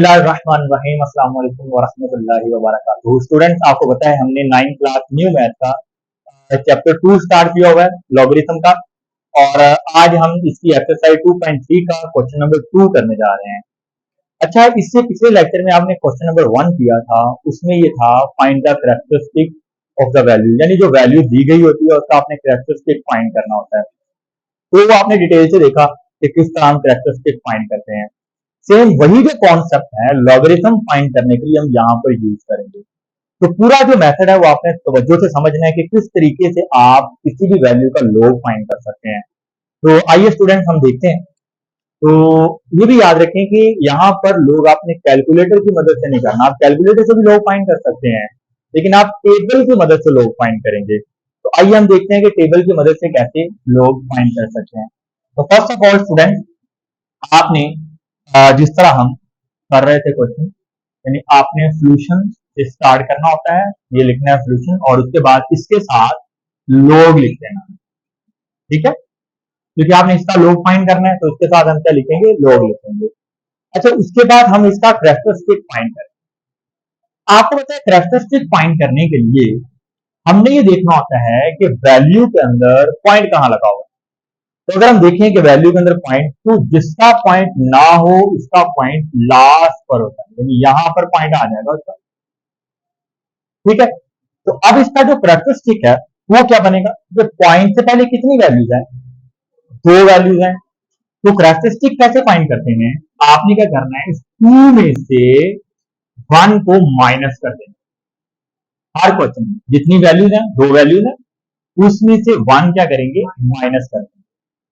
बिस्मिल्लाहिर्रहमानिर्रहीम, अस्सलाम वालेकुम वरहमतुल्लाहि वबरकातुहू। स्टूडेंट्स, आपको पता है हमने 9th क्लास न्यू मैथ का चैप्टर 2 स्टार्ट किया हुआ है, लॉगरिथम का। और आज हम इसकी एक्सरसाइज 2.3 का क्वेश्चन नंबर 2 करने जा रहे हैं। अच्छा, इससे पिछले लेक्चर में आपने क्वेश्चन नंबर 1 किया था, उसमें ये था find the characteristic of the value, यानी जो वैल्यू दी गई होती है उसका आपने कैरेक्टरिस्टिक फाइंड करना होता है। तो वो आपने डिटेल से देखा कि किस तरह हम कैरेक्टरिस्टिक फाइंड करते हैं। सेम वही जो कॉन्सेप्ट है लॉगरिथम फाइंड करने के लिए हम यहाँ पर यूज करेंगे। तो पूरा जो मेथड है वो आपने तवज्जो से समझना है कि किस तरीके से आप किसी भी वैल्यू का लॉग फाइंड कर सकते हैं। तो आइए स्टूडेंट्स हम देखते हैं। तो ये भी याद रखें कि यहाँ पर लोग आपने कैलकुलेटर की मदद से नहीं करना, आप कैलकुलेटर से भी लॉग फाइंड कर सकते हैं, लेकिन आप टेबल की मदद से लॉग फाइंड करेंगे। तो आइए हम देखते हैं कि टेबल की मदद से कैसे लॉग फाइंड कर सकते हैं। तो फर्स्ट ऑफ ऑल स्टूडेंट, आपने जिस तरह हम कर रहे थे क्वेश्चन, यानी आपने सोल्यूशन से स्टार्ट करना होता है, ये लिखना है सोल्यूशन, और उसके बाद इसके साथ लॉग लिख देना। ठीक है, क्योंकि आपने इसका लॉग फाइंड करना है तो उसके साथ हम क्या लिखेंगे, लॉग लिखेंगे। अच्छा, उसके बाद हम इसका कैरेक्टरिस्टिक फाइंड करें। आपको पता है कैरेक्टरिस्टिक फाइंड करने के लिए हमने ये देखना होता है कि वैल्यू के अंदर पॉइंट कहां लगा हुआ है। तो अगर हम देखें कि वैल्यू के अंदर पॉइंट, तो जिसका पॉइंट ना हो उसका पॉइंट लास्ट पर होता है, यानी यहां पर पॉइंट आ जाएगा उसका। ठीक है, तो अब इसका जो कैरेक्टरिस्टिक है वो क्या बनेगा, जो पॉइंट से पहले कितनी वैल्यूज है, 2 वैल्यूज हैं। तो कैरेक्टरिस्टिक कैसे फाइंड करते हैं, आपने क्या करना है, इस 2 में से 1 को माइनस कर देना। हर क्वेश्चन में जितनी वैल्यूज हैं, 2 वैल्यूज हैं, उसमें से 1 क्या करेंगे, माइनस कर देंगे।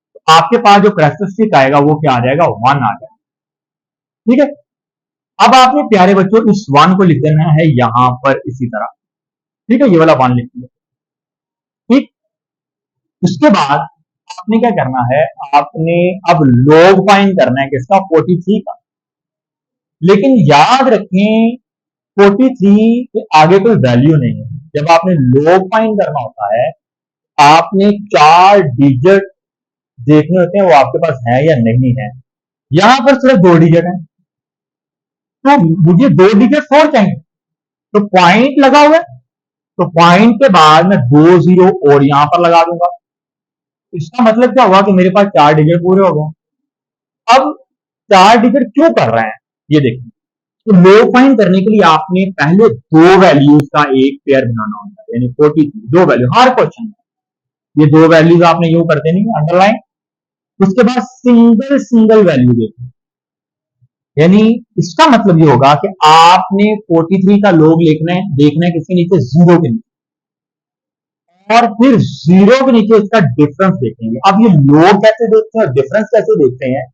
तो आपके पास जो कैरेक्टरिस्टिक आएगा वो क्या आ जाएगा, 1 आ जाएगा। ठीक है, अब आपने प्यारे बच्चों इस 1 को लिख देना है यहां पर इसी तरह। ठीक है, ये वाला 1 लिख दिया। ठीक, उसके बाद आपने क्या करना है, आपने अब लॉग फाइंड करना है किसका, 43 का। लेकिन याद रखें 43 के आगे कोई वैल्यू नहीं है। जब आपने लॉग फाइंड करना होता है, आपने 4 डिजिट देखने होते हैं वो आपके पास है या नहीं है। यहां पर सिर्फ 2 डिजिट है, तो मुझे 2 डिजिट और चाहिए। तो पॉइंट लगा हुआ है, तो पॉइंट के बाद मैं 2 जीरो और यहां पर लगा दूंगा। इसका मतलब क्या हुआ कि मेरे पास 4 डिजिट पूरे हो गए। अब 4 डिजिट क्यों कर रहे हैं ये देखिए। तो लॉग फाइंड करने के लिए आपने पहले 2 वैल्यूज का एक पेयर बनाना होता है, यानी 43 2 वैल्यू हर क्वेश्चन में। ये 2 वैल्यूज आपने यूं कर देनी है अंडरलाइन। उसके बाद सिंगल सिंगल वैल्यू देखनी, यानी इसका मतलब ये होगा कि आपने 43 का लॉग लिखना है, देखना है किसके नीचे, 0 के नीचे, और फिर 0 के नीचे इसका डिफरेंस देखेंगे। अब ये लॉग कैसे देखते हैं और डिफरेंस कैसे देखते हैं,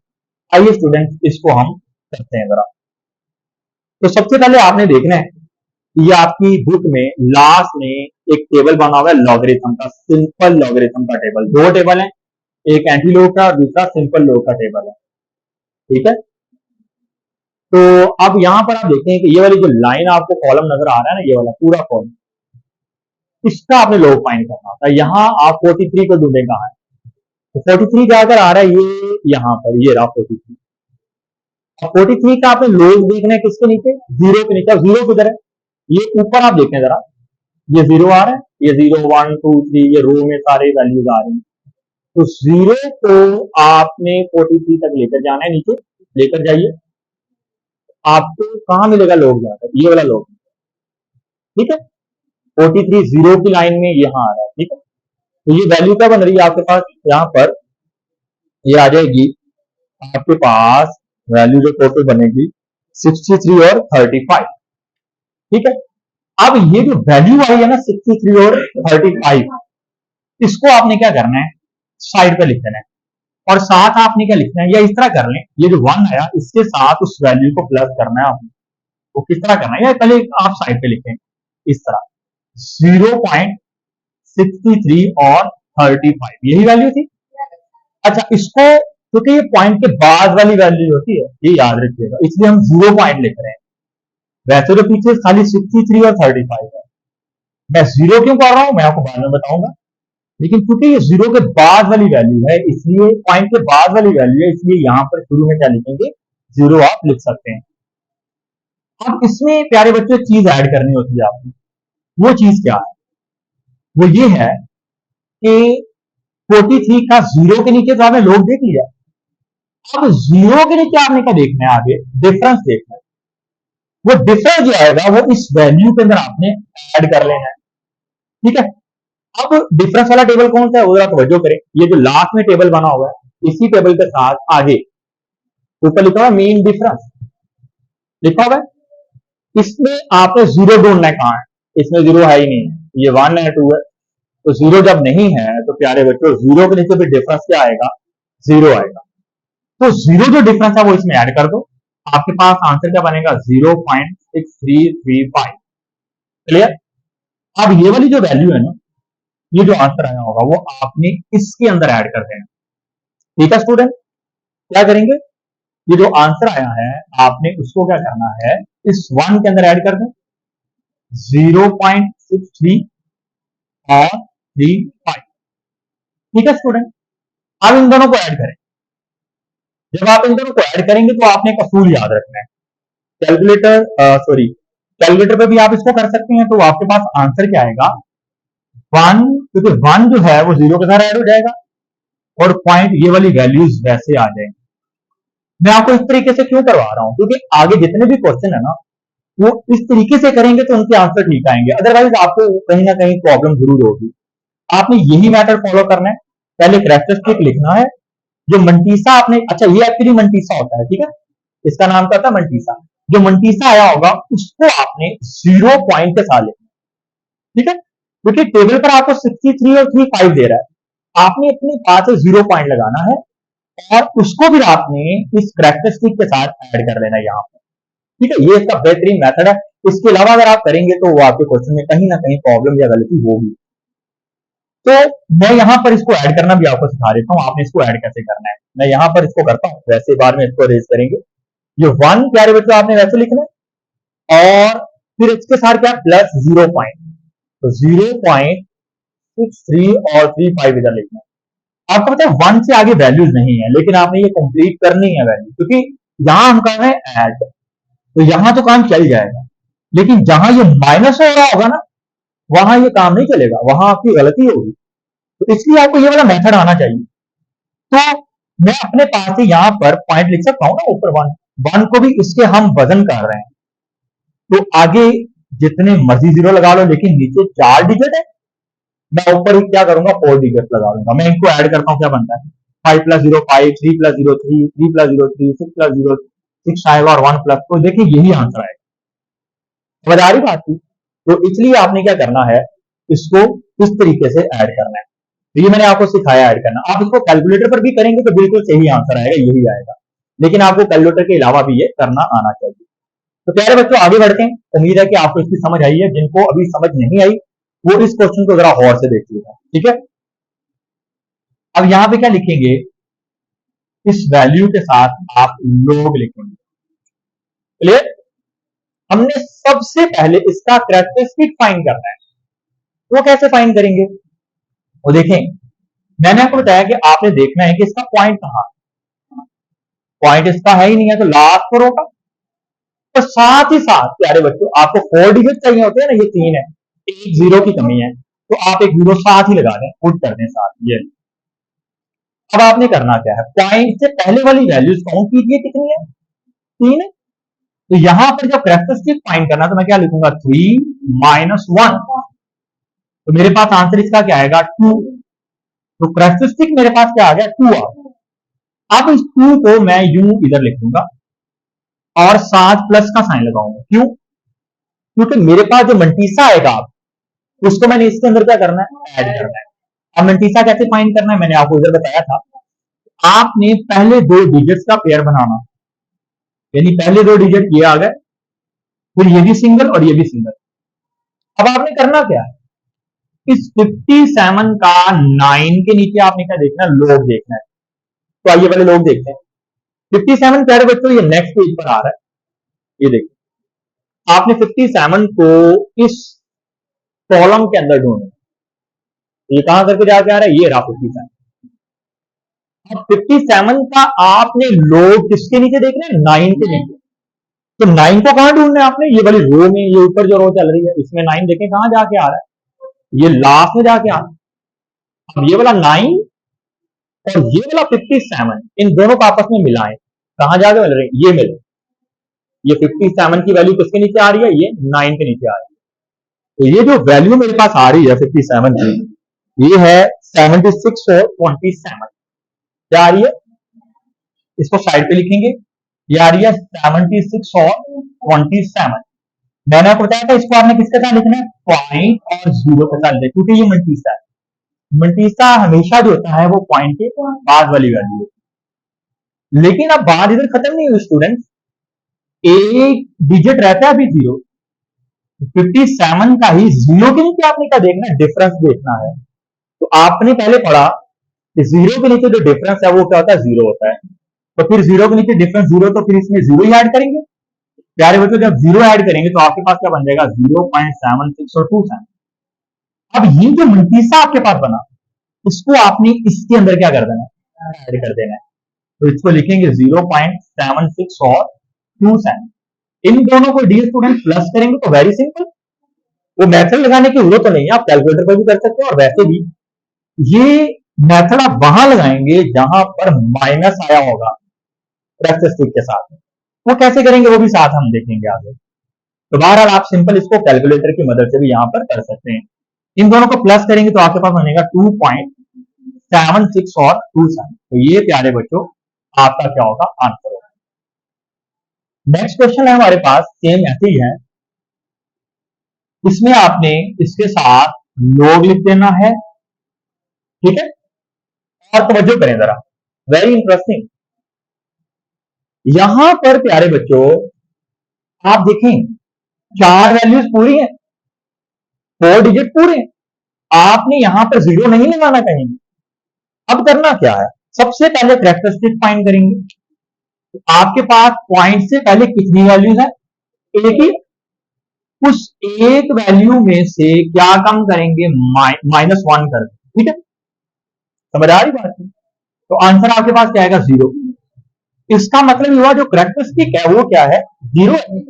आइए स्टूडेंट इसको हम करते हैं जरा। तो सबसे पहले आपने देखना है, ये आपकी बुक में लास्ट में एक टेबल बना हुआ है लॉगरिथम का, सिंपल लॉगरिथम का टेबल। 2 टेबल है, एक एंटी लॉग का और दूसरा सिंपल लॉग का टेबल है। ठीक है, तो अब यहां पर आप देखें कि ये वाली जो लाइन आपको कॉलम नजर आ रहा है ना, ये वाला पूरा कॉलम, इसका आपने लॉग फाइंड करना होता है। यहां आप 43 को ढूंढे कहां है, तो 43 क्या अगर आ रहा है, ये यहां पर, ये रहा 43। अब 43 का आपने लॉग देखना है किसके नीचे, 0 के नीचे। अब 0 किधर है, ये ऊपर आप देखें जरा, ये 0 आ रहा है, ये 0 1 2 3, ये रो में सारे वैल्यूज आ रहे हैं। तो 0 को आपने 43 तक लेकर जाना है, नीचे लेकर जाइए। आपको कहां मिलेगा लॉग, जाकर ये वाला लॉग। ठीक है, 43 0 की लाइन में यहां आ रहा है। ठीक है, तो ये वैल्यू क्या बन रही है आपके पास, यहां पर ये आ जाएगी आपके पास वैल्यू जो टोटल बनेगी 63 और 35। ठीक है, अब ये जो वैल्यू आई है ना 63 और 35, इसको आपने क्या करना है, साइड पे लिख देना है। और साथ आपने क्या लिखना है, या इस तरह कर लें, ये जो 1 आया इसके साथ उस वैल्यू को प्लस करना है आपने। वो किस तरह करना है, या पहले आप साइड पे लिखें इस तरह, 0.63 और 35, यही वैल्यू थी। अच्छा, इसको क्योंकि ये पॉइंट के बाद वाली वैल्यू होती है, ये याद रखिएगा, इसलिए हम 0 पॉइंट लिख रहे हैं। वैसे तो पीछे खाली 63 और 35 है। मैं 0 क्यों कर रहा हूं, मैं आपको बाद में बताऊंगा। लेकिन क्योंकि ये 0 के बाद वाली वैल्यू है, इसलिए पॉइंट के बाद वाली वैल्यू है, इसलिए यहां पर शुरू में क्या लिखेंगे, 0 आप लिख सकते हैं। अब इसमें प्यारे बच्चों एक चीज ऐड करनी होती है आपको। वो चीज क्या है? वो ये है कि 43 का जीरो के नीचे तो आपने लोग देख लिया। अब जीरो के नीचे आपने क्या देखना है? आगे डिफरेंस देखना है। वो डिफरेंस जो आएगा वो इस वैल्यू के अंदर आपने ऐड कर लेना है। ठीक है। अब डिफरेंस वाला टेबल कौन सा है वो जरा तवज्जो करें। ये जो लास्ट में टेबल बना हुआ है इसी टेबल के साथ आगे ऊपर लिखा हुआ मीन डिफरेंस लिखा हुआ है। इसमें आपने जीरो ढूंढना है। कहां है? इसमें जीरो है ही नहीं है, ये 1 है 2 है। तो जीरो जब नहीं है तो प्यारे बच्चों जीरो के नीचे भी डिफरेंस क्या आएगा? जीरो आएगा। तो जीरो जो डिफरेंस है वो इसमें ऐड कर दो। आपके पास आंसर क्या बनेगा? 0.6335। क्लियर? अब ये वाली जो वैल्यू है ना, ये जो आंसर आया होगा वो आपने इसके अंदर ऐड कर देना। ठीक है स्टूडेंट, क्या करेंगे? ये जो आंसर आया है आपने उसको क्या करना है? इस 1 के अंदर ऐड कर दें। 0.63 और 35। ठीक है स्टूडेंट, अब इन दोनों को ऐड करें। जब आप इन दोनों को ऐड करेंगे तो आपने एक असूल याद रखना है। कैलकुलेटर पे भी आप इसको कर सकते हैं। तो आपके पास आंसर क्या आएगा? 1, क्योंकि 1 जो है वो जीरो के साथ ऐड हो जाएगा और पॉइंट ये वाली वैल्यूज वैसे आ जाएंगी। मैं आपको इस तरीके से क्यों करवा रहा हूं? क्योंकि आगे जितने भी क्वेश्चन है ना वो इस तरीके से करेंगे तो उनके आंसर ठीक आएंगे, अदरवाइज आपको कहीं ना कहीं प्रॉब्लम जरूर होगी। आपने यही मैटर फॉलो करना है। पहले कैरेक्टरिस्टिक लिखना है। जो मंटीसा आपने, अच्छा ये एक्चुअली मंटीसा होता है, ठीक है, इसका नाम क्या था? मंटीसा। जो मंटीसा आया होगा उसको आपने 0 पॉइंट के साथ लिखना। ठीक है, क्योंकि टेबल पर आपको 63 और 35 दे रहा है। आपने अपने पास 0 पॉइंट लगाना है और उसको भी आपने इस कैरेक्टरिस्टिक के साथ ऐड कर लेना है यहाँ पर। ठीक है, ये इसका बेहतरीन मेथड है। इसके अलावा अगर आप करेंगे तो वो आपके क्वेश्चन में कहीं ना कहीं प्रॉब्लम या गलती होगी। तो मैं यहां पर इसको ऐड करना भी आपको सिखा देता हूं। आपने इसको ऐड कैसे करना है मैं यहां पर इसको करता हूं, वैसे बाद में इसको रेज करेंगे। ये 1 प्यारे बच्चों आपने वैसे लिखना है और फिर इसके साथ क्या? Plus 0 point. तो 0.63 और 35 इधर लिखना है। आपको पता है 1 से आगे वैल्यूज नहीं है, लेकिन आपने ये कंप्लीट करनी है वैल्यू, क्योंकि यहां हम कर रहे हैं ऐड। तो यहां तो काम चल जाएगा, लेकिन जहां ये माइनस हो रहा होगा ना वहां ये काम नहीं चलेगा, वहां आपकी गलती होगी। तो इसलिए आपको ये वाला मेथड आना चाहिए। तो मैं अपने पास ही यहां पर पॉइंट लिख सकता हूं ना, ऊपर 1 को भी इसके हम वजन कर रहे हैं। तो आगे जितने मर्जी जीरो लगा लो, लेकिन नीचे 4 डिजिट है। मैं ऊपर ही क्या करूंगा? 4 डिजिट लगा दूंगा। मैं इनको ऐड करता हूं, क्या बनता है? 5 प्लस 0 5, 3 प्लस 0 3, 3 प्लस 0 3, 6 प्लस 0 6 आएगा और 1 प्लस। तो देखिए यही आंसर आएगा। समझ आ रही बात की? तो इसलिए आपने क्या करना है? इसको इस तरीके से ऐड करना है। तो ये मैंने आपको सिखाया ऐड करना। आप इसको कैलकुलेटर पर भी करेंगे तो बिल्कुल सही आंसर आएगा, यही आएगा। लेकिन आपको कैलकुलेटर के अलावा भी ये करना आना चाहिए। तो प्यारे बच्चों आगे बढ़ते हैं। उम्मीद है कि आपको इसकी समझ आई है। जिनको अभी समझ नहीं आई वो इस क्वेश्चन को जरा गौर से देखिएगा। ठीक है, अब यहां पे क्या लिखेंगे? इस वैल्यू के साथ आप लोग लिखेंगे। क्लियर? हमने सबसे पहले इसका कैरेक्टरिस्टिक फाइंड करना है। वो कैसे फाइंड करेंगे? वो देखें, मैंने आपको बताया कि आपने देखना है कि इसका पॉइंट कहां। पॉइंट इसका है ही नहीं है तो लास्ट पर होगा। तो साथ ही साथ प्यारे बच्चों आपको 4 डिजिट चाहिए होते हैं ना, ये 3 है, एक जीरो की कमी है, तो आप एक जीरो साथ ही लगा दें, पुट कर दें साथ। ये अब आपने करना क्या है? पॉइंट से पहले वाली वैल्यूज काउंट कीजिए, कितनी है? 3 है। तो यहां पर जब कैरेक्टरिस्टिक फाइंड करना तो मैं क्या लिखूंगा? 3 माइनस 1। तो मेरे पास आंसर इसका क्या आएगा? 2। तो कैरेक्टरिस्टिक मेरे पास क्या आ गया? 2 आ गया। अब इस 2 को मैं यूं इधर लिख दूंगा और साथ प्लस का साइन लगाऊंगा। क्यों? क्योंकि मेरे पास जो मंटीसा आएगा उसको मैंने इसके अंदर क्या करना है? ऐड करना है। अब मंटीसा कैसे फाइंड करना है मैंने आपको इधर बताया था। आपने पहले 2 डिजिट्स का पेयर बनाना, यानी पहले 2 डिजिट ये आ गए, फिर ये भी सिंगल और ये भी सिंगल। अब आपने करना क्या है? इस 57 का 9 के नीचे आपने क्या देखना है? लोग देखना है। तो आइए पहले लोग देखते हैं। 57 प्यारे बच्चों ये नेक्स्ट पेज पर आ रहा है। ये देखिए, आपने 57 को इस कॉलम के अंदर ढूंढना। ये कहां करके जाके आ रहा है? ये रहा 57। अब 57 का आपने लोग किसके नीचे देखना है? 9 के नीचे। तो 9 को कहां ढूंढना है आपने, ये वाली रो में, ये ऊपर जो रो चल रही है इसमें 9 देखें कहां जाके आ रहा है, ये लास्ट में जाके आ रहा है। अब ये वाला 9 और ये वाला 57 इन दोनों को आपस में मिलाएं, कहां जाके मिल रहे हैं, ये मिल, ये 57 की वैल्यू किसके नीचे आ रही है, ये 9 के नीचे आ रही है। तो ये जो वैल्यू मेरे पास आ रही है 57 की, ये है 76 और 27, क्या आ रही है, इसको साइड पे लिखेंगे, ये आ रही है 76 और 27। मैंने आपको बताया था इसको आपने किसके साथ लिखना है, पॉइंट और जीरो के साथ, क्योंकि ये मल्टीसा है, मल्टीसा हमेशा जो होता है वो पॉइंट के बाद वाली वैल्यू है। लेकिन अब बात इधर खत्म नहीं हुई स्टूडेंट, एक डिजिट रहता है अभी जीरो, 57 का ही जीरो के नीचे आपने क्या देखना है, डिफरेंस देखना है। तो आपने पहले पढ़ा कि जीरो के नीचे जो डिफरेंस है वो क्या होता है, जीरो होता है। तो फिर जीरो के नीचे डिफरेंस जीरो, तो फिर इसमें जीरो ही ऐड करेंगे प्यारे बच्चों, जब जीरो ऐड करेंगे तो आपके पास क्या बन जाएगा, 0.76 और 27। अब ये जो मल्टीसा आपके पास बना, इसको आपने इसके अंदर क्या कर देना है, ऐड कर देना है। तो इसको लिखेंगे 0.76 और 27, इन दोनों को डी स्टूडेंट प्लस करेंगे तो वेरी सिंपल, वो मेथड लगाने की जरूरत तो नहीं है, आप कैलकुलेटर पर भी कर सकते हैं। और वैसे भी ये मेथड आप वहां लगाएंगे जहां पर माइनस आया होगा कैरेक्टरिस्टिक के साथ, वो कैसे करेंगे वो भी साथ हम देखेंगे आगे। तो बहरहाल आप सिंपल इसको कैलकुलेटर की मदद से भी यहां पर कर सकते हैं। इन दोनों को प्लस करेंगे तो आपके पास बनेगा 2.76 और 27। तो ये प्यारे बच्चों आपका क्या होगा, आंसर होगा। नेक्स्ट क्वेश्चन है हमारे पास, सेम ऐसे ही है, इसमें आपने इसके साथ लोग लिख देना है, ठीक है। और तवज्जो करें जरा, वेरी इंटरेस्टिंग, यहां पर प्यारे बच्चों आप देखें 4 वैल्यूज पूरी है, 4 डिजिट पूरे, आपने यहां पर जीरो नहीं लगाना कहीं। अब करना क्या है, सबसे पहले कैरेक्टरिस्टिक फाइंड करेंगे। तो आपके पास पॉइंट से पहले कितनी वैल्यूज है, एक ही, उस एक वैल्यू में से क्या कम करेंगे, -1 कर, ठीक है, समझ आ रही बात है। तो आंसर आपके पास क्या आएगा, जीरो। इसका मतलब हुआ जो कैरेक्टरिस्टिक है वो क्या है, जीरो है।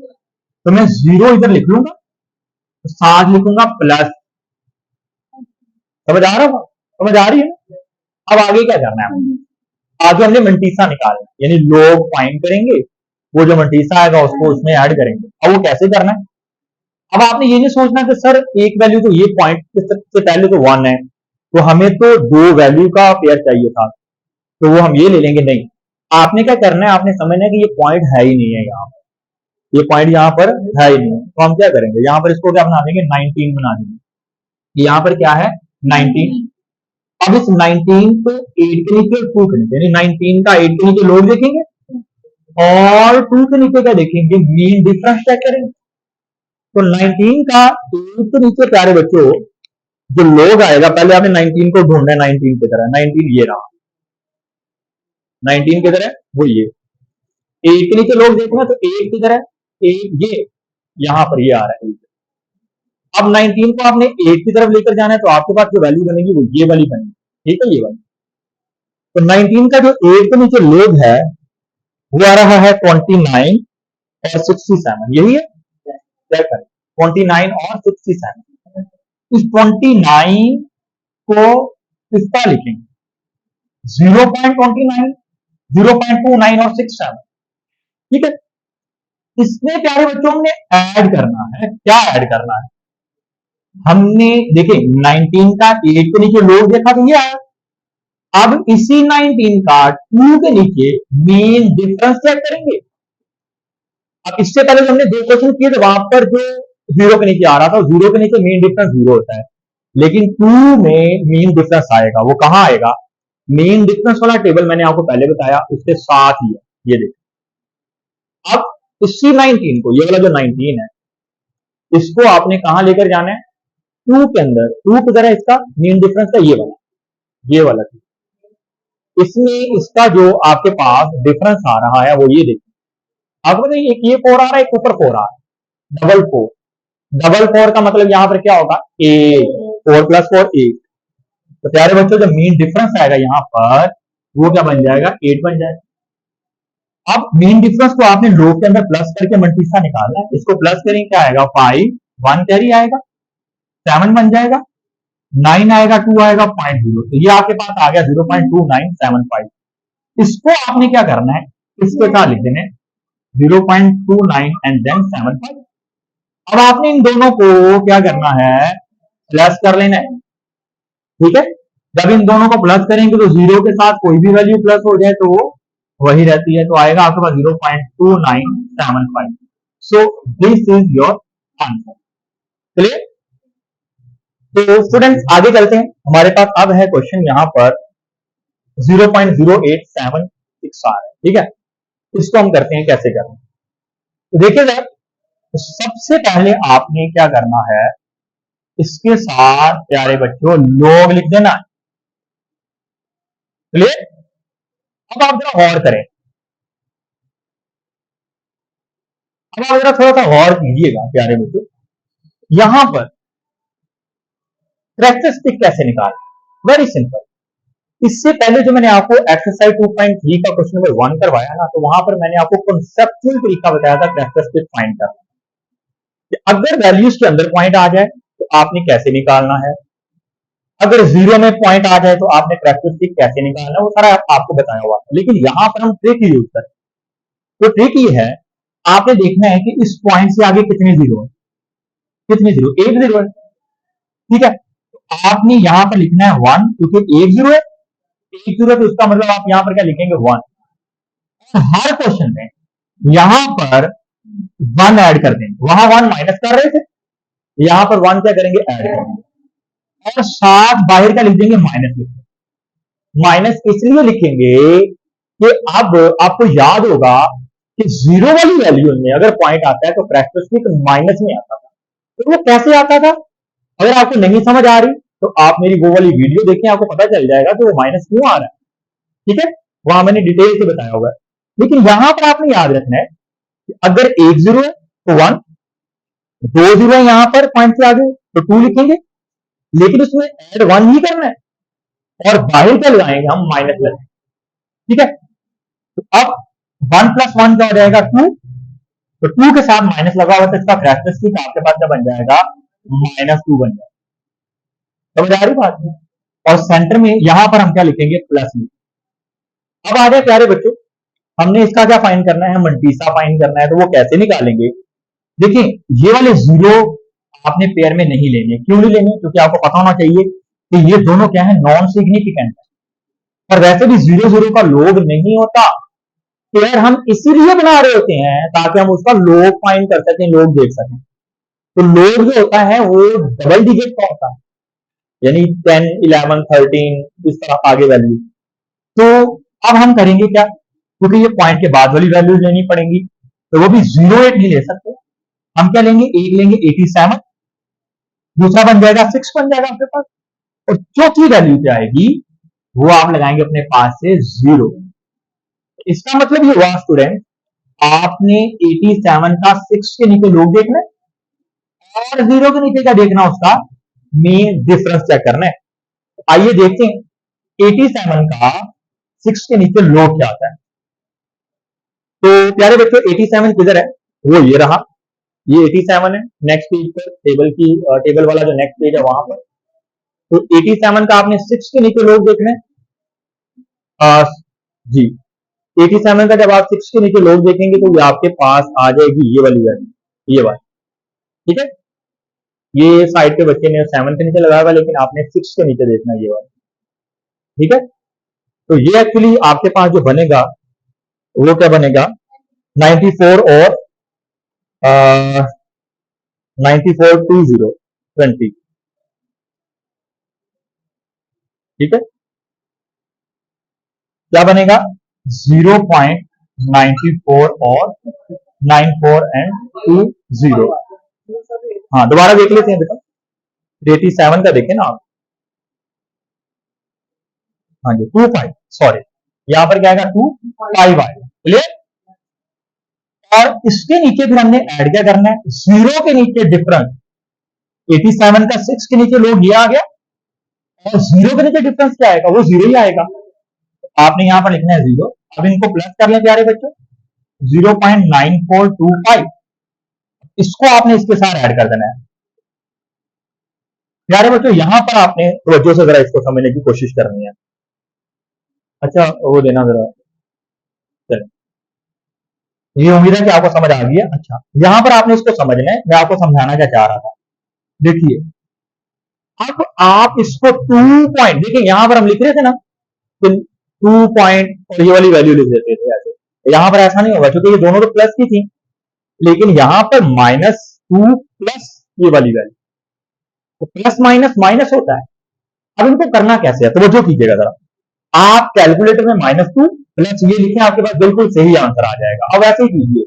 तो मैं जीरो इधर लिख लूंगा, तो साथ लिखूंगा प्लस, समझ आ रहा होगा, समझ आ रही है ना। अब आगे क्या करना है, आगे हमने मंटीसा निकालना है, यानी लोग फाइंड करेंगे, वो जो मंटीसा आएगा उसको उसमें ऐड करेंगे। अब वो कैसे करना है, अब आपने ये नहीं सोचना कि सर एक वैल्यू तो ये पॉइंट से पहले तो 1 है, तो हमें तो 2 वैल्यू का पेयर चाहिए था, तो वो हम ये ले लेंगे, नहीं। आपने क्या करना है, आपने समझना है कि ये पॉइंट है ही नहीं है यहाँ, ये पॉइंट यहाँ पर है ही नहीं, तो हम क्या करेंगे, यहाँ पर इसको क्या बना देंगे, 19 बना देंगे। यहाँ पर क्या है, 19। अब इस 19 को 8 के नीचे और 2 के नीचे, यानी 19 का 8 के नीचे लोग देखेंगे और 2 के नीचे क्या देखेंगे, मीन डिफरेंस चेक करेंगे। तो 19 का 8 के नीचे प्यारे बच्चों जो लोग आएगा, पहले आपने 19 को ढूंढना है, 19 की तरह, 19 ये रहा, 19 की तरह वो ये, 8 के नीचे लोग देखना, तो 8 की तरह, 8 ये यहां पर ये आ रहा है। अब 19 को आपने 8 की तरफ लेकर जाना है, तो आपके पास जो वैल्यू बनेगी वो ये वाली बनेगी, ठीक है, ये वाली। तो 19 का जो 8 के नीचे लोग है वो आ रहा है 29 और 67, यही है, चेक करें, 29 और 67। इस 29 को किसका लिखेंगे, 0.29, 0.29 और 67, ठीक है। इसमें प्यारे बच्चों हमने ऐड करना है, क्या ऐड करना है, हमने देखे 19 का 8 के नीचे लोग देखा तो ये आया, अब इसी 19 का 2 के नीचे मेन डिफरेंस चेक करेंगे। अब इससे पहले हमने 2 क्वेश्चन किए थे, वहां पर जो जीरो के नीचे आ रहा था, जीरो के नीचे मेन डिफरेंस जीरो होता है, लेकिन 2 में मेन डिफरेंस आएगा, वो कहां आएगा, मेन डिफरेंस वाला टेबल मैंने आपको पहले बताया उसके साथ ही है, ये देखिए। अब इसी 19 को, ये वाला जो 19 है, इसको आपने कहां लेकर जाना है, 2 के अंदर, 2 की तरह इसका मेन डिफरेंस का ये वाला चीज, इसमें इसका जो आपके पास डिफरेंस आ रहा है वो ये देखिए, आपको नहीं, एक ये 4 आ रहा है, एक ऊपर 4 आ रहा है, डबल 4, डबल 4 का मतलब यहां पर क्या होगा, 8, 4 + 4 8। तो प्यारे बच्चों जो मेन डिफरेंस आएगा यहां पर वो क्या बन जाएगा, 8 बन जाएगा। अब मेन डिफरेंस को आपने लोग के अंदर प्लस करके मल्टीप्लाई निकालना है। इसको प्लस करेंगे क्या आएगा, 5 1 कैरी आएगा, 7 बन जाएगा, 9 आएगा, 2 आएगा, 0.0, तो ये आपके पास आ गया 0.2975। इसको आपने क्या करना है, इसके क्या लिख देने 0.29 एंड देन 75। अब आपने इन दोनों को क्या करना है, प्लस कर लेना है। ठीक है, जब इन दोनों को प्लस करेंगे तो जीरो के साथ कोई भी वैल्यू प्लस हो जाए तो वो वही रहती है, तो आएगा आपके पास 0.2975। So this is your answer. चलिए, तो स्टूडेंट्स आगे चलते हैं। हमारे पास अब है क्वेश्चन यहां पर 0.0876 आ रहा है। ठीक है, इसको हम करते हैं कैसे करना है। तो देखिए सर, तो सबसे पहले आपने क्या करना है, इसके साथ प्यारे बच्चों लोग लिख देना है। चलिए, अब आप जरा गौर करें, अब आप जरा थोड़ा सा गौर कीजिएगा प्यारे बच्चों, यहां पर कैरेक्टरिस्टिक कैसे निकालें। Very simple. इससे पहले जो मैंने आपको एक्सरसाइज 2.3 का क्वेश्चन नंबर 1 करवाया ना, तो वहां पर मैंने आपको कॉन्सेप्चुअल तरीका बताया था कैरेक्टरिस्टिक फाइंड करना, कि अगर वैल्यूज के अंदर पॉइंट आ जाए तो आपने कैसे निकालना है, अगर जीरो में पॉइंट आ जाए तो आपने कैरेक्टरिस्टिक कैसे निकालना है, वो सारा आपको बताया हुआ है। लेकिन यहां पर हम ट्रिक यूज करें, तो ट्रिक ये है, आपने देखना है कि इस पॉइंट से आगे कितने जीरो है, कितने जीरो, एक जीरो है। ठीक है, तो आपने यहां पर लिखना है 1, क्योंकि एक जीरो है, एक जीरो, तो इसका मतलब आप यहां पर क्या लिखेंगे 1। हर क्वेश्चन में यहां पर 1 ऐड कर देंगे, वहां 1 माइनस कर रहे थे, यहां पर 1 क्या करेंगे, ऐड करेंगे, और साथ बाहर का लिख देंगे माइनस, लिखेंगे माइनस इसलिए लिखेंगे कि अब आपको याद होगा कि जीरो वाली वैल्यू में अगर पॉइंट आता है तो कैरेक्टरिस्टिक माइनस में आता था। तो वो कैसे आता था, अगर आपको नहीं समझ आ रही तो आप मेरी वो वाली वीडियो देखें, आपको पता चल जाएगा कि वो माइनस क्यों आ रहा है। ठीक है, वहां मैंने डिटेल से बताया होगा। लेकिन यहां पर आपने याद रखना है कि अगर एक जीरो है तो 1, दो जीरो है यहां पर पॉइंट से आगे तो 2 लिखेंगे, लेकिन उसमें ऐड 1 ही करना है, और बाहर क्या लगाएंगे हम, माइनस लगाएंगे। ठीक है, तो अब 1 + 1 क्या हो जाएगा, 2, तो 2 के साथ माइनस लगा हुआ, तो इसका कैरेक्टरिस्टिक आपके पास क्या बन जाएगा, -2 बन जाएगा। समझ आ रही बात है, और सेंटर में यहां पर हम क्या लिखेंगे, प्लस में। अब आ जाए प्यारे बच्चों, हमने इसका क्या फाइंड करना है, मल्टीसा फाइंड करना है, तो वो कैसे निकालेंगे। देखिए, ये वाले जीरो आपने पेयर में नहीं लेने, क्यों नहीं लेने, क्योंकि आपको पता होना चाहिए कि ये दोनों क्या है, नॉन सिग्निफिकेंट है, और वैसे भी जीरो जीरो का लोग नहीं होता, पेयर हम इसीलिए बना रहे होते हैं ताकि हम उसका लोग फाइंड कर सकें, लोग देख सकें। तो लोग जो होता है वो डबल डिजिट का होता है, यानी 10 11 13 इस तरह आगे वैल्यू। तो अब हम करेंगे क्या, क्योंकि ये पॉइंट के बाद वाली वैल्यू लेनी पड़ेंगी, तो वो भी 0.8 नहीं ले सकते, हम क्या लेंगे, एक लेंगे 87, दूसरा बन जाएगा 6 बन जाएगा आपके पास, और चौथी वैल्यू क्या आएगी वो आप लगाएंगे अपने पास से 0। इसका मतलब ये हुआ स्टूडेंट, आपने 87 का 6 के नीचे लोग देखना है, और 0 के नीचे क्या देखना, उसका मेन डिफरेंस चेक करना है। आइए देखते हैं 87 का 6 के नीचे लोग क्या आता है। तो प्यारे बच्चों 87 किधर है, वो ये रहा, ये 87 है, नेक्स्ट पेज पर टेबल वाला जो नेक्स्ट पेज है वहां पर। तो 87 का आपने 6 के नीचे लोग देखने जी, 87 का जब आप 6 के नीचे लोग देखेंगे तो ये आपके पास आ जाएगी ये वाली वैल्यू, ये वाली। ठीक है, ये साइड के बच्चे ने 7 के नीचे लगाया हुआ, लेकिन आपने 6 के नीचे देखना ये वाला। ठीक है, तो ये एक्चुअली आपके पास जो बनेगा वो क्या बनेगा, 94 और 94 20 ठीक है, क्या बनेगा 0.94 और 94 एंड 20। हाँ, दोबारा देख लेते हैं बेटा, 87 का देखें ना आप, हाँ जी 25, सॉरी यहां पर क्या आएगा 25 आएगा, क्लियर। और इसके नीचे फिर हमने ऐड क्या करना है, जीरो के नीचे डिफरेंस, 87 का 6 के नीचे लोग ये आ गया, और जीरो के नीचे डिफरेंस क्या आएगा, वो जीरो ही आएगा। आपने यहां पर लिखना है 0। अब इनको प्लस कर लें प्यारे बच्चों, 0.9425, इसको आपने इसके साथ ऐड कर देना है। प्यारे बच्चों, यहां पर आपने तवज्जो से जरा इसको समझने की कोशिश करनी है। अच्छा, वो देना जरा, चलिए, ये उम्मीद है कि आपको समझ आ गई है। अच्छा, यहां पर आपने इसको समझना है, मैं आपको समझाना क्या चाह रहा था। देखिए, अब आप इसको 2 पॉइंट, देखिए यहां पर हम लिख रहे थे ना कि 2 पॉइंट और ये वाली वैल्यू लिख देते थे ऐसे, यहां पर ऐसा नहीं होगा क्योंकि ये दोनों तो प्लस की थी, लेकिन यहां पर -2 प्लस ये वाली वैल्यू, तो प्लस माइनस माइनस होता है। अब इनको करना कैसे है, तो वो जो कीजिएगा जरा, आप कैलकुलेटर में -2 प्लस ये लिखें, आपके पास बिल्कुल सही आंसर आ जाएगा। अब ऐसे ही कीजिए,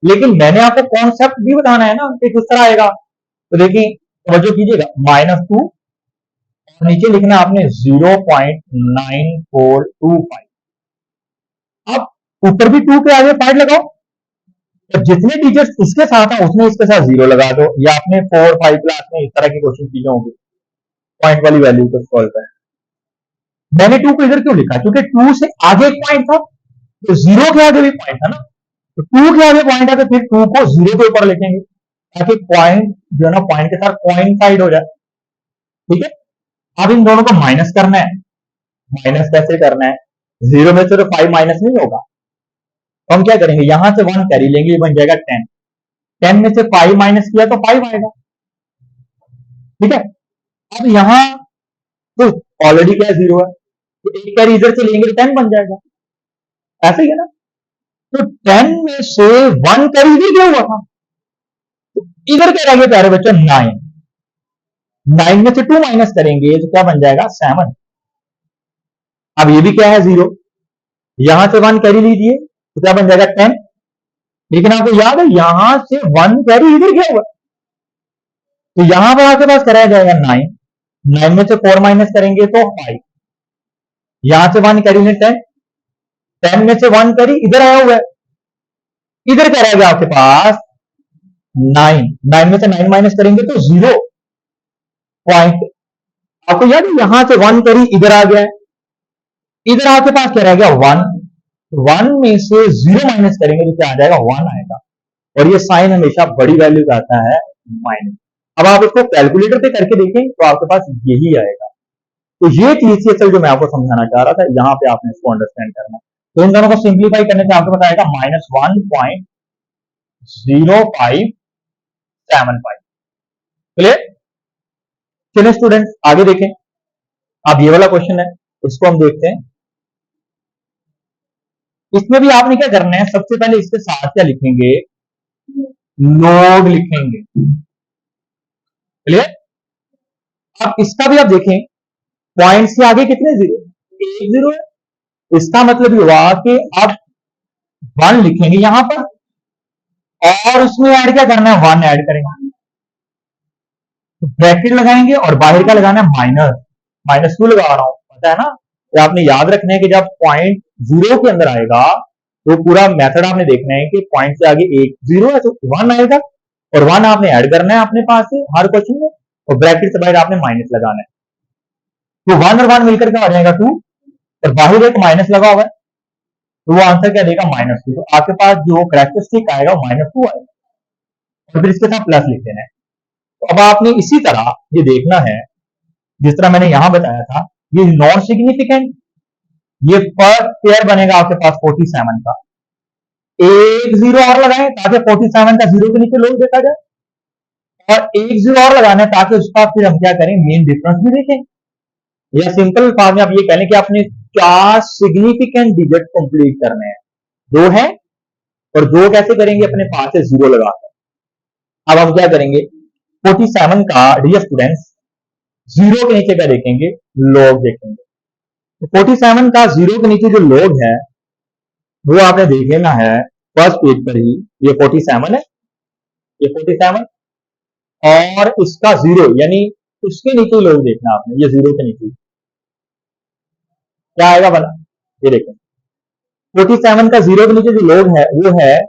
लेकिन मैंने आपको कॉन्सेप्ट भी बताना है ना कि किस तरह आएगा। तो देखिए, तवज्जो कीजिएगा, -2 और नीचे लिखना आपने 0.9425। अब ऊपर भी 2 के आगे 5 लगाओ, तो जितने डिजिट इसके साथ है उसमें इसके साथ 0 लगा दो, या आपने 4-5 क्लास में इस तरह की क्वेश्चन की होंगी, पॉइंट वाली वैल्यू को सॉल्व करें। मैंने 2 को इधर क्यों लिखा, क्योंकि 2 से आगे एक पॉइंट था, तो 0 के आगे भी पॉइंट था ना, तो 2 के आगे पॉइंट है तो फिर 2 को 0 के ऊपर लिखेंगे, ताकि पॉइंट जो है ना पॉइंट के साथ कोइंसाइड हो जाए। ठीक है, अब इन दोनों को माइनस करना है। माइनस कैसे करना है, 0 में से तो 5 माइनस नहीं होगा, तो हम क्या करेंगे, यहां से 1 कैरी लेंगे, ये बन जाएगा 10। 10 में से 5 माइनस किया तो 5 आएगा। ठीक है, अब यहां तो ऑलरेडी क्या 0 है, तो एक कैरी इधर से लेंगे तो 10 बन जाएगा, ऐसे ही है ना। तो 10 में से 1 कैरी इधर क्या हुआ था, तो इधर क्या रह गया प्यारे बच्चों, 9। 9 में से 2 माइनस करेंगे तो क्या बन जाएगा, 7। अब ये भी क्या है, 0। यहां से 1 कैरी लीजिए तो क्या बन जाएगा, 10। लेकिन आपको याद है यहां से 1 कैरी इधर क्या हुआ, तो यहां पर आपके पास कराया जाएगा 9। 9 में से 4 माइनस करेंगे तो 5। यहां से 1 कैरी लें 10। 10 में से 1 कैरी इधर आया हुआ है, इधर क्या रहेगा आपके पास, 9। 9 में से 9 माइनस करेंगे तो 0 पॉइंट। आपको याद है यहां से 1 कैरी इधर आ गया है, इधर आपके पास क्या रह गया, 1। 1 में से 0 माइनस करेंगे तो क्या आ जाएगा, 1 आएगा। और ये साइन हमेशा बड़ी वैल्यू का आता है, माइनस। अब आप इसको कैलकुलेटर पे करके देखें तो आपके पास यही आएगा। तो ये चीज थी असल जो मैं आपको समझाना चाह रहा था, यहां पे आपने इसको अंडरस्टैंड करना है। तो इन दोनों को सिंप्लीफाई करने से आपको बताएगा -1.0575। क्लियर। चलिए स्टूडेंट्स आगे देखें, अब ये वाला क्वेश्चन है, इसको हम देखते हैं। इसमें भी आपने क्या करना है, सबसे पहले इसके साथ क्या लिखेंगे, लोग लिखेंगे। क्लियर। अब इसका भी आप देखें, पॉइंट्स के आगे कितने 0, एक 0 है, इसका मतलब ये हुआ कि आप 1 लिखेंगे यहां पर, और उसमें ऐड क्या करना है, 1 ऐड करेंगे, तो ब्रैकेट लगाएंगे और बाहर का लगाना है -2 लगा रहा हूं, पता है ना। तो आपने याद रखना है कि जब पॉइंट 0 के अंदर आएगा तो पूरा मेथड आपने देखना है कि पॉइंट से आगे एक 0 है तो 1 आएगा, और 1 आपने ऐड करना है अपने पास से हर क्वेश्चन में, और ब्रैकेट से बाहर आपने माइनस लगाना है, तो 1 और 1 मिलकर क्या हो जाएगा, 2, और बाहर एक माइनस लगा हुआ है, तो वो आंसर क्या देगा, -2। तो आपके पास जो करेक्टरिस्टिक आएगा वो -2 आएगा, और फिर इसके साथ प्लस लिख देना है। तो अब आपने इसी तरह ये देखना है, जिस तरह मैंने यहां बताया था, ये नॉन सिग्निफिकेंट, ये फर्स्ट पेयर बनेगा आपके पास 47 का, एक 0 और लगाएं ताकि 47 का 0 के नीचे लोग देखा जाए, और एक 0 और लगाना है ताकि उसका फिर हम क्या करें, मेन डिफरेंस भी देखें, या सिंपल फॉर्म में आप ये कह लें कि आपने 4 सिग्निफिकेंट डिजिट कंप्लीट करने हैं, 2 है, और 2 कैसे करेंगे, अपने पास से 0 लगाकर। अब हम क्या करेंगे, 47 का डियर स्टूडेंट्स 0 के नीचे क्या देखेंगे, लॉग देखेंगे। तो 47 का 0 के नीचे जो लॉग है वो आपने देख लेना है फर्स्ट पेज पर ही, ये 47 है, ये 47, और इसका 0 यानी उसके नीचे लॉग देखना आपने, ये 0 के नीचे क्या आएगा भला, ये देखें 47 का 0 के नीचे जो लॉग है वो है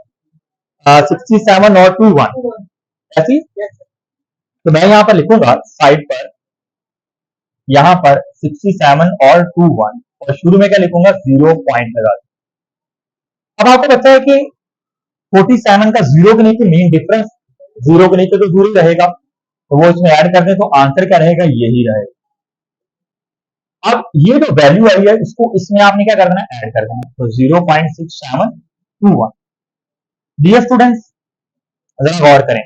67 और 21, ऐसी। तो मैं यहां पर लिखूंगा साइड पर, यहां पर 67 और 21, और शुरू में क्या लिखूंगा, 0 पॉइंट लगा। अब आपको पता है कि 47 का जीरो के नीचे मीन डिफरेंस, जीरो के नीचे तो जीरो रहेगा, तो वो इसमें ऐड कर दे तो आंसर क्या रहेगा, यही रहेगा। अब ये जो वैल्यू आई है इसको इसमें आपने क्या करना है, ऐड कर देना, तो 0.6721। डियर स्टूडेंट्स जरा गौर करें,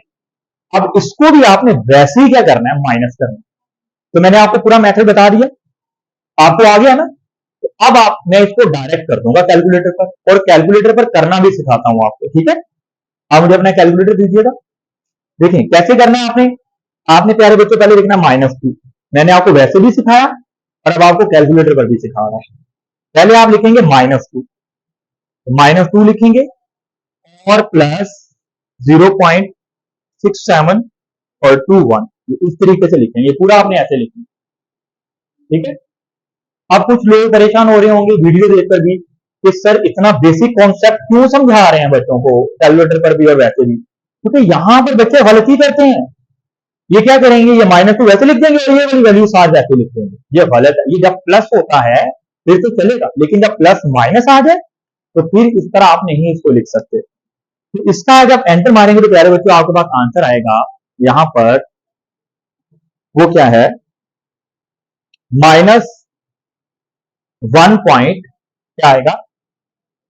अब इसको भी आपने वैसे ही क्या करना है, माइनस करना है। तो मैंने आपको पूरा मेथड बता दिया, आपको आ गया ना। तो अब मैं इसको डायरेक्ट कर दूंगा कैलकुलेटर पर, और कैलकुलेटर पर करना भी सिखाता हूं आपको, ठीक है। आप मुझे अपना कैलकुलेटर दीजिएगा। देखिए कैसे करना है आपने, प्यारे बच्चों पहले लिखना -2। मैंने आपको वैसे भी सिखाया और अब आपको कैलकुलेटर पर भी सिखा रहा हूं। पहले आप लिखेंगे -2, -2 लिखेंगे और प्लस 0.67 और 21, इस तरीके से लिखेंगे, पूरा आपने ऐसे लिखना, ठीक है। अब कुछ लोग परेशान हो रहे होंगे वीडियो देखकर भी कि सर इतना बेसिक कॉन्सेप्ट क्यों समझा रहे हैं बच्चों को कैलकुलेटर पर भी और वैसे भी, क्योंकि यहां पर बच्चे गलती करते हैं। ये क्या करेंगे, ये -2 वैसे लिख देंगे और ये वाली वैल्यू साथ वैसे लिख देंगे, ये गलत है। ये जब प्लस होता है फिर तो चलेगा, लेकिन जब प्लस माइनस आ जाए तो फिर इस तरह आप नहीं इसको लिख सकते। तो इसका जब एंटर मारेंगे तो प्यारे बच्चों आपके पास आंसर आएगा, यहां पर वो क्या है, -1 पॉइंट क्या आएगा,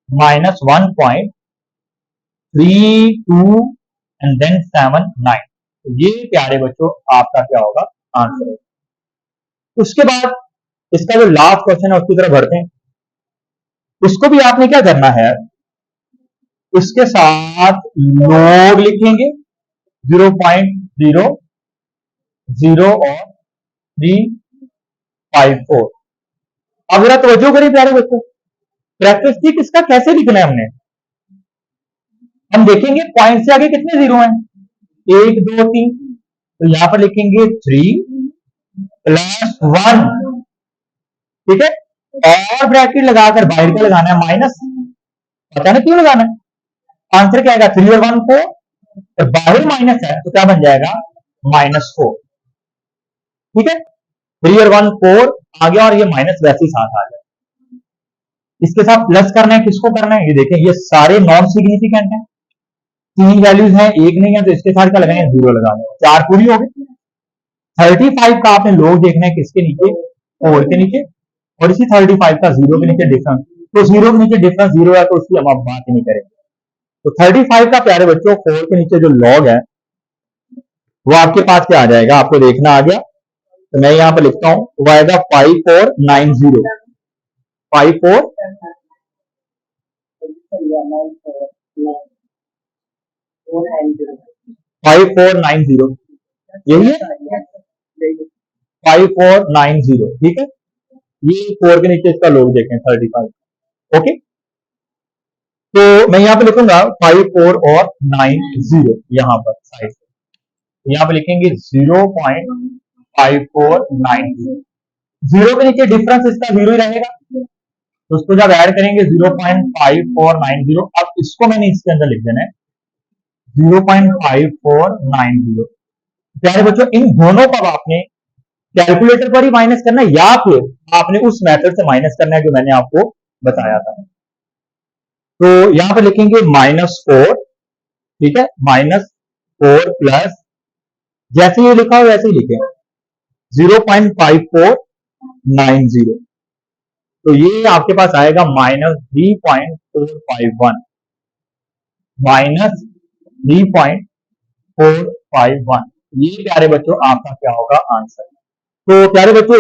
-1.32 एंड देन 79। ये प्यारे बच्चों आपका क्या होगा, आंसर है। उसके बाद इसका जो लास्ट क्वेश्चन है उसकी तरफ बढ़ते हैं। इसको भी आपने क्या करना है, इसके साथ लोग लिखेंगे 0.0 और 354। अब जरा तवज्जो करें प्यारे बच्चों, कैरेक्टरिस्टिक इसका कैसे लिखना है हमने, हम देखेंगे पॉइंट से आगे कितने जीरो हैं, 1 2 3, तो यहां पर लिखेंगे 3 + 1, ठीक है। और ब्रैकेट लगाकर बाहर का लगाना है माइनस, पता नहीं क्यों लगाना है। आंसर क्या आएगा, 3 और 1 4, और बाहर माइनस है तो क्या बन जाएगा, -4, ठीक है। 3 और 1 4 आ गया और ये माइनस वैसे ही साथ आ गया। इसके साथ प्लस करना है, किसको करना है, ये देखें ये सारे नॉन सिग्निफिकेंट हैं, 3 वैल्यूज हैं, एक नहीं है, तो इसके साथ क्या लगाएंगे, 0 लगाएंगे, 4 पूरी हो गई। 35 का आपने लोग देखना है किसके नीचे, 4 के नीचे, और इसी 35 का 0 के नीचे डिफरेंस, तो 0 के नीचे डिफरेंस 0 है तो उसकी हम अब बात ही नहीं करेंगे। तो 35 का प्यारे बच्चों 4 के नीचे जो लॉग है वो आपके पास क्या आ जाएगा, आपको देखना आ गया, तो मैं यहां पर लिखता हूं, वो आएगा 5490, 5490, यही है 5490, ठीक है। ये 4 के नीचे इसका लोग देखें 35, ओके। तो मैं यहां पे लिखूंगा 54 और 90 यहां पर साइड, यहां पे लिखेंगे 0.5490, 0 के नीचे डिफरेंस इसका 0 ही रहेगा, तो उसको जब ऐड करेंगे 0.5490, अब इसको मैंने इसके अंदर लिख देना है 0.5490। प्यारे बच्चों इन दोनों को आपने कैलकुलेटर पर ही माइनस करना है या फिर आपने उस मेथड से माइनस करना है जो मैंने आपको बताया था। तो यहां पर लिखेंगे -4, ठीक है, -4 प्लस, जैसे ये लिखा हो वैसे ही लिखें, 0.5490, तो ये आपके पास आएगा -3.451, -3.451। ये प्यारे बच्चों आपका क्या होगा, आंसर। तो प्यारे बच्चों